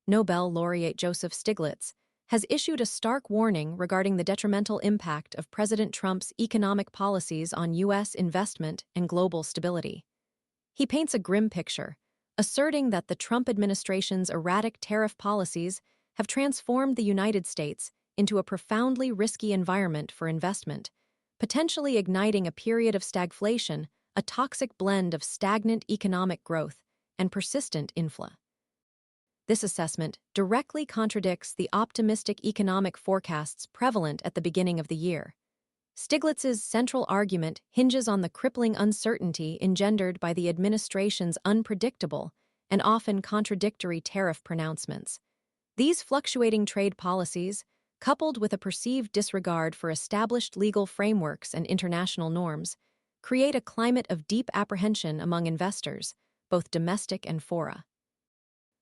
Nobel laureate Joseph Stiglitz, has issued a stark warning regarding the detrimental impact of President Trump's economic policies on U.S. investment and global stability. He paints a grim picture, asserting that the Trump administration's erratic tariff policies have transformed the United States into a profoundly risky environment for investment, potentially igniting a period of stagflation, a toxic blend of stagnant economic growth and persistent inflation. This assessment directly contradicts the optimistic economic forecasts prevalent at the beginning of the year. Stiglitz's central argument hinges on the crippling uncertainty engendered by the administration's unpredictable and often contradictory tariff pronouncements. These fluctuating trade policies, coupled with a perceived disregard for established legal frameworks and international norms, create a climate of deep apprehension among investors, both domestic and foreign.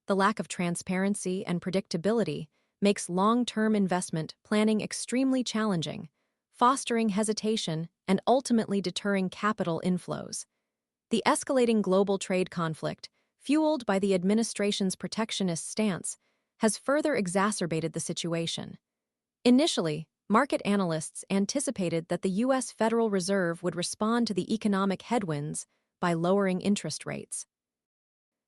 The lack of transparency and predictability makes long-term investment planning extremely challenging, fostering hesitation and ultimately deterring capital inflows. The escalating global trade conflict, fueled by the administration's protectionist stance, has further exacerbated the situation. Initially, market analysts anticipated that the U.S. Federal Reserve would respond to the economic headwinds by lowering interest rates.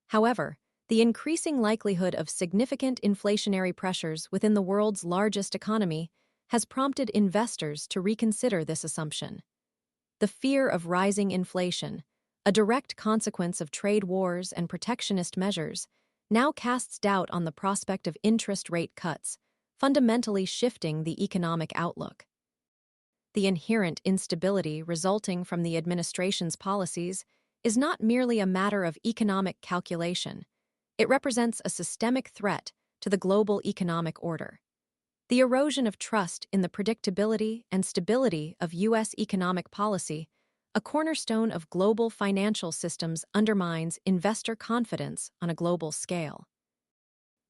However, the increasing likelihood of significant inflationary pressures within the world's largest economy has prompted investors to reconsider this assumption. The fear of rising inflation, a direct consequence of trade wars and protectionist measures, now casts doubt on the prospect of interest rate cuts, fundamentally shifting the economic outlook. The inherent instability resulting from the administration's policies is not merely a matter of economic calculation. It represents a systemic threat to the global economic order. The erosion of trust in the predictability and stability of U.S. economic policy, a cornerstone of global financial systems, undermines investor confidence on a global scale.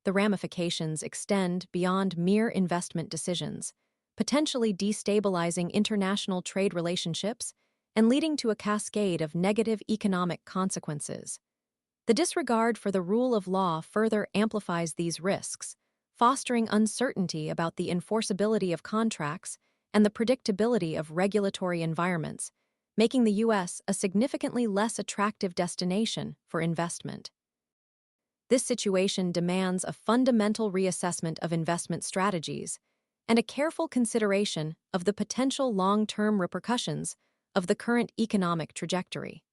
The ramifications extend beyond mere investment decisions, potentially destabilizing international trade relationships and leading to a cascade of negative economic consequences. The disregard for the rule of law further amplifies these risks, fostering uncertainty about the enforceability of contracts and the predictability of regulatory environments, making the U.S. a significantly less attractive destination for investment. This situation demands a fundamental reassessment of investment strategies and a careful consideration of the potential long-term repercussions of the current economic trajectory.